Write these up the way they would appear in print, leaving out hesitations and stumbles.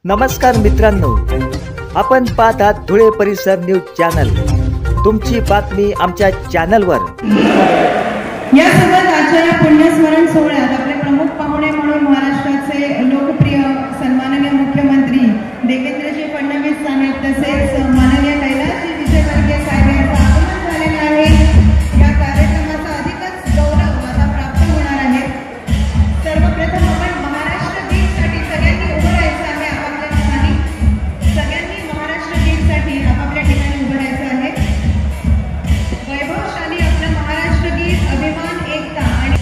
नमस्कार मित्रांनो, आपण पाहतात धुळे परिसर न्यूज चॅनल। तुमची बातमी आमच्या चॅनलवर। यासोबत आजच्या या पुण्यस्मरण सोहळ्यात आपले प्रमुख पाहुणे म्हणून महाराष्ट्राचे लोकप्रिय सन्माननीय मुख्यमंत्री देवेंद्रजी फडणवीस साहेब तसेच माननीय कैलासजी विजयवर्गीय साहेब यांचं आगमन झालेलं आहे। या कार्यक्रमाचा अधिकच गौरव आता प्राप्त होणार आहे। सर्वप्रथम आपण महाराष्ट्र गीतसाठी सगळ्यांनी उभं राहायचं आहे। आपापल्या ठिकाणी सगळ्यांनी महाराष्ट्र गीतसाठी आपापल्या ठिकाणी उभं राहायचं आहे। वैभवशाली आपलं महाराष्ट्र गीत अभिमान एकता आणि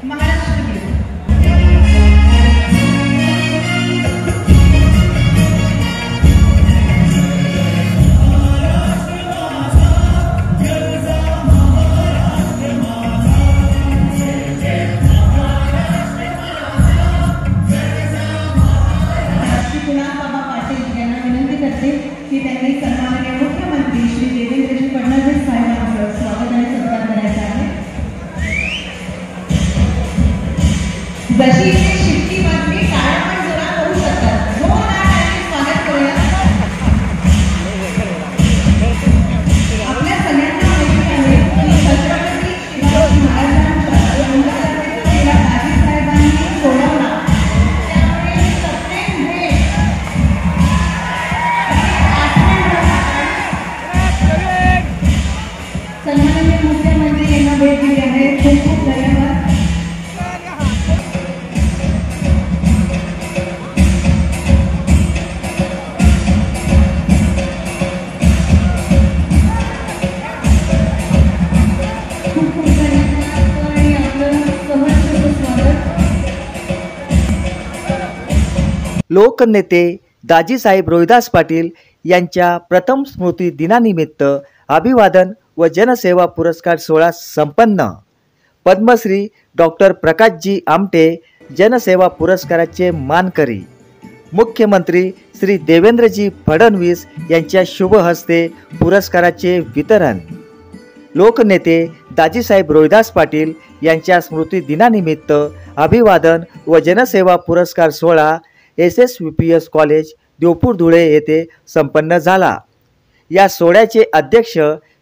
महाराष्ट्र गीत। की त्यांनी सन्माननीय मुख्यमंत्री श्री देवेंद्रजी फडणवीस साहेबांचं स्वागत आणि सत्कार करायचा आहे। जशी इथे शिट्टी वाजली टाळ्या पण जोरात होऊ शकतात। जोरदार टाळ्यांनी स्वागत करूया। आपल्या सगळ्यांना माहिती आहे की छत्रपती शिवाजी महाराजांच्या जन्मदिनाला दाजी साहेबांनी सोडवला। सन्माननीय मुख्यमंत्री यांना भेट दिली आहे। खूप खूप धन्यवाद। खूप खूप धन्यवाद आणि आपलं सहर्ष स्वागत। लोकनेते दाजीसाहेब रोहिदास पाटील यांच्या प्रथम स्मृती दिनानिमित्त अभिवादन व जनसेवा पुरस्कार सोहळा संपन्न। पद्मश्री डॉक्टर प्रकाशजी आमटे जनसेवा पुरस्काराचे मानकरी मुख्यमंत्री श्री देवेंद्रजी फडणवीस यांच्या शुभ हस्ते पुरस्काराचे वितरण। लोकनेते दाजीसाहेब रोहिदास पाटील यांच्या स्मृती दिनानिमित्त अभिवादन व जनसेवा पुरस्कार सोहळा SSVPS कॉलेज देवपूर धुळे येथे संपन्न झाला। या सोहळ्याचे अध्यक्ष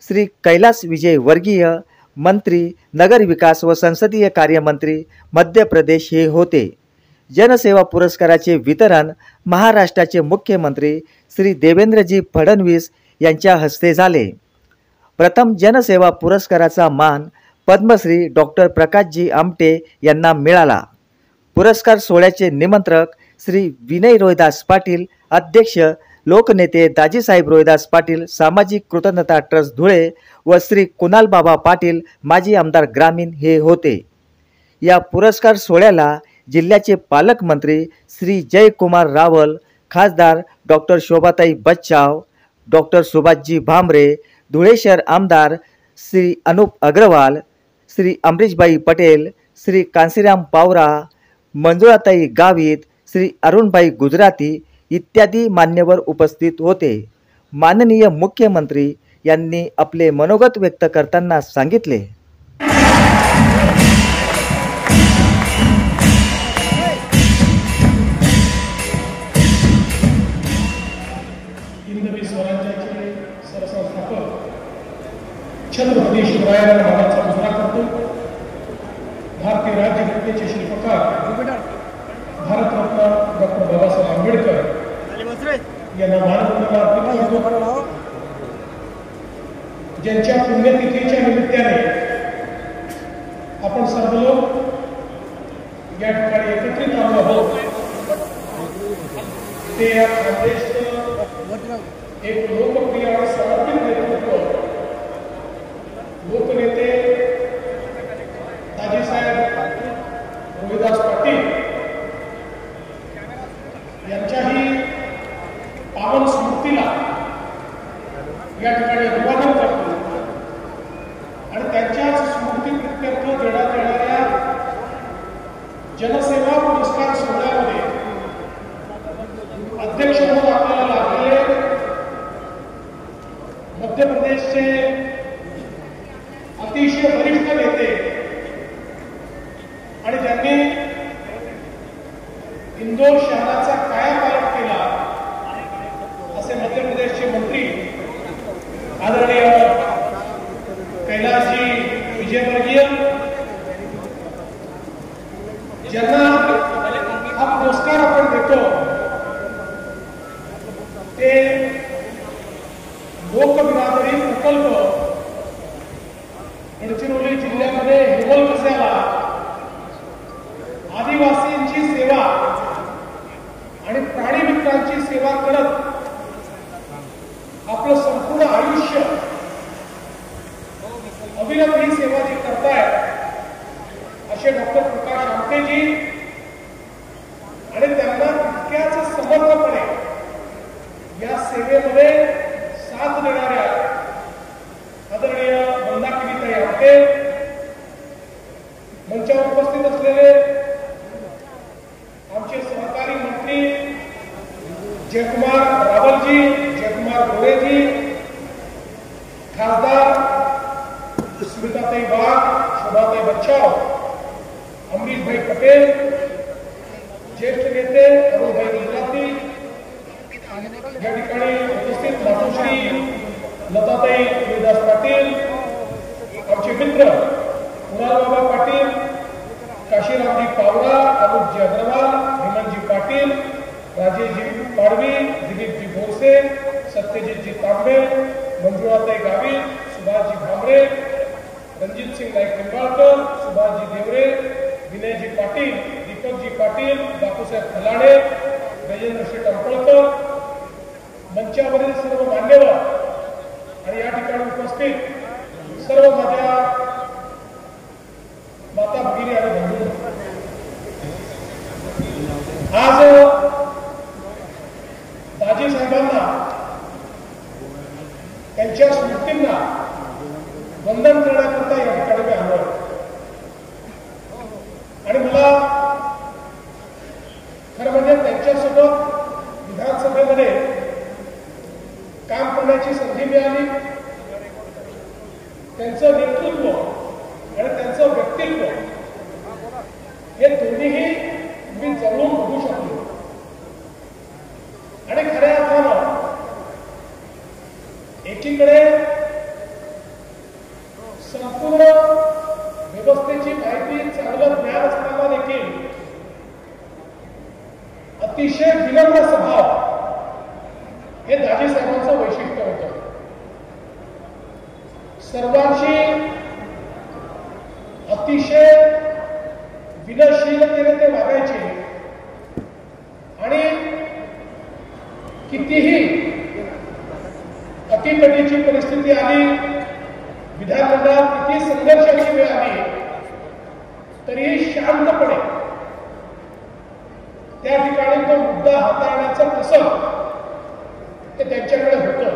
श्री कैलास विजय वर्गीय मंत्री नगर विकास व संसदीय कार्य मंत्री मध्य प्रदेश हे होते। जनसेवा पुरस्काराचे वितरण महाराष्ट्राचे मुख्यमंत्री श्री देवेंद्रजी फडणवीस यांच्या हस्ते झाले। प्रथम जनसेवा पुरस्काराचा मान पद्मश्री डॉक्टर प्रकाशजी आमटे यांना मिळाला। पुरस्कार सोहळ्याचे निमंत्रक श्री विनय रोहिदास पाटील, अध्यक्ष लोकनेते दाजीसाहेब रोहिदास पाटील सामाजिक कृतज्ञता ट्रस्ट धुळे व श्री कुणाल बाबा पाटील माजी आमदार ग्रामीण हे होते। या पुरस्कार सोहळ्याला जिल्ह्याचे पालकमंत्री श्री जयकुमार रावल, खासदार डॉक्टर शोभाताई बच्चाव, डॉक्टर सुभाषजी भामरे, धुळे शहर आमदार श्री अनुप अग्रवाल, श्री अमरीशभाई पटेल, श्री कांशीराम पावरा, मंजुळाताई गावित, श्री अरुणभाई गुजराती इत्यादी मान्यवर उपस्थित होते। माननीय मुख्यमंत्री यांनी आपले मनोगत व्यक्त करताना सांगितले, हिंदवी स्वराज्याचे सरसंस्थापक छत्रपती शिवरायांना मानाचा मुजरा करतो। भारतीय राज्यघटनेचे शिल्पकार भारतरत्न डॉक्टर बाबासाहेब आंबेडकर यांना मानवंदना अर्पण करतो। ज्यांच्या पुण्यतिथीच्या निमित्ताने आपण सर्व लोक या ठिकाणी एकत्रित आलो आहोत। ते या खानदेशचं एक लोकप्रिय आणि समर्पित नेतृत्व लोकनेते दाजीसाहेब रोहिदास पाटील यांच्याही पावन स्मृतीला या ठिकाणी अभिवादन करतो आणि त्यांच्याच स्मृती प्रित्यर्थ देण्यात येणाऱ्या जनसेवा पुरस्कार सोहळ्यामध्ये अध्यक्ष म्हणून आपल्याला लाभलेले मध्य प्रदेशचे इंदोर शहराचा कायापालट केला असे मध्य प्रदेशचे मंत्री आदरणीय कैलासजी विजयवर्गीय, ज्यांना हा पुरस्कार आपण देतो ते लोकबिरादरी प्रकल्प गडचिरोली जिल्ह्यामध्ये हेमलकस्याला आदिवासींची सेवा आणि प्राणी मित्रांची सेवा करत आपलं संपूर्ण आयुष्य अविरत ही सेवा जी करतायत असे डॉक्टर प्रकाश आमटेजी आणि त्यांना तितक्याच समर्थपणे या सेवेमध्ये साथ देणाऱ्या आदरणीय मंदाकिनीताई आमटे, मंचावर उपस्थित असलेले आमचे सहकारी मंत्री जयकुमार रावलजी, जयकुमार गोरेजी, खासदार स्मिताताई वाघ, शोभाताई बच्चाव, अमरीशभाई पटेल, ज्येष्ठ नेते अरुणभाई गुजराती, या ठिकाणी उपस्थित मातोश्री लताताई देवदास पाटील, आमचे मित्र कुणालबाबा पाटील, काशीरामजी पावरा, अनुपजी अग्रवाल, हेमंतजी पाटील, राजेशजी पाडवी, दिलीपजी बोरसे, सत्यजितजी तांबे, मंजुळाताई गावी, सुभाषजी भामरे, रणजितसिंग नाईक निंबाळकर, सुभाषजी देवरे, विनयजी पाटील, दीपकजी पाटील, बापूसाहेब खलाणे, गजेंद्र शेठ अंपळकर, मंचावरील सर्व मान्यवर आणि या ठिकाणी उपस्थित सर्व माझ्या माता भगिनी आणि बंधू, आज दाजी साहेबांना त्यांच्या स्मृतींना वंदन करण्याकरता या ठिकाणी मी आलो आणि मला खरं म्हणजे त्यांच्यासोबत विधानसभेमध्ये काम करण्याची संधी मिळाली. त्यांचं नेतृत्व आणि त्यांचं व्यक्तित्व हे दोन्हीही मी जवळून बघू शकतो आणि खऱ्या अर्थानं एकीकडे संपूर्ण व्यवस्थेची माहिती चांगलं ज्ञान असताना देखील अतिशय विनम्र स्वभाव हे दाजी साहेबांचं वैशिष्ट्य होतं. सर्वांशी अतिशय विनयशीलतेने ते वागायचे आणि कितीही अटीतटीची परिस्थिती आली, विधानमंडळात किती संघर्षाची वेळ आली तरीही शांतपणे त्या ठिकाणी तो मुद्दा हाताळण्याचं कसं ते त्यांच्याकडे होतं.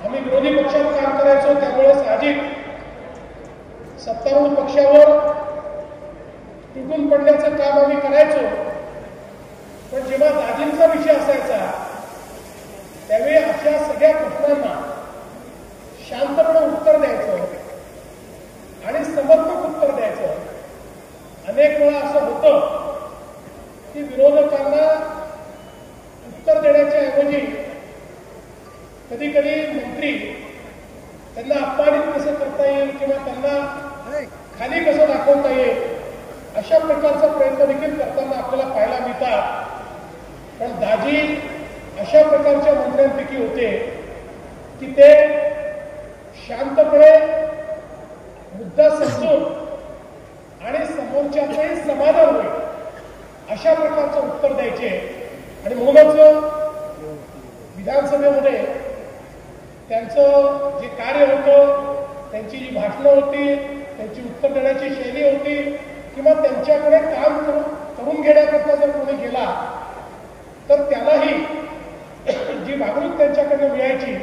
आम्ही विरोधी पक्षात काम करायचो त्यामुळे साहजिक सत्तारूढ पक्षावर तुटून पडण्याचं काम आम्ही करायचो, पण जेव्हा दाजींचा विषय असायचा त्यावेळी अशा सगळ्या प्रश्नांना शांतपणे उत्तर द्यायचं आणि समर्पक उत्तर द्यायचं. अनेक वेळा असं होतं की विरोधकांना उत्तर देण्याच्या ऐवजी कधी कधी मंत्री त्यांना अपमानित कसं करता येईल किंवा त्यांना खाली कसं दाखवता येईल अशा प्रकारचा प्रयत्न देखील करताना आपल्याला पाहायला मिळतात. पण दाजी अशा प्रकारच्या मंत्र्यांपैकी होते की ते शांतपणे मुद्दा समजून आणि समोरच्याचंही समाधान होईल अशा प्रकारचं उत्तर द्यायचे. आणि म्हणूनच विधानसभेमध्ये त्यांचं जे कार्य होतं, त्यांची जी भाषणं होती, त्यांची उत्तर देण्याची शैली होती किंवा त्यांच्याकडे काम करून घेण्याकरता जर कोणी गेला तर त्यालाही जी वागणूक त्यांच्याकडनं मिळायची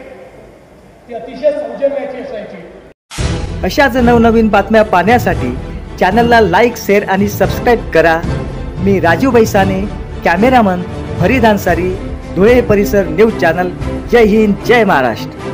ती अतिशय सौजन्याची असायची. अशाच नवनवीन बातम्या पाहण्यासाठी चॅनलला लाईक, शेअर आणि सबस्क्राईब करा. मी राजू बैसाने, कॅमेरामन फरीद अन्सारी, धुळे परिसर न्यूज चॅनल. जय हिंद, जय महाराष्ट्र.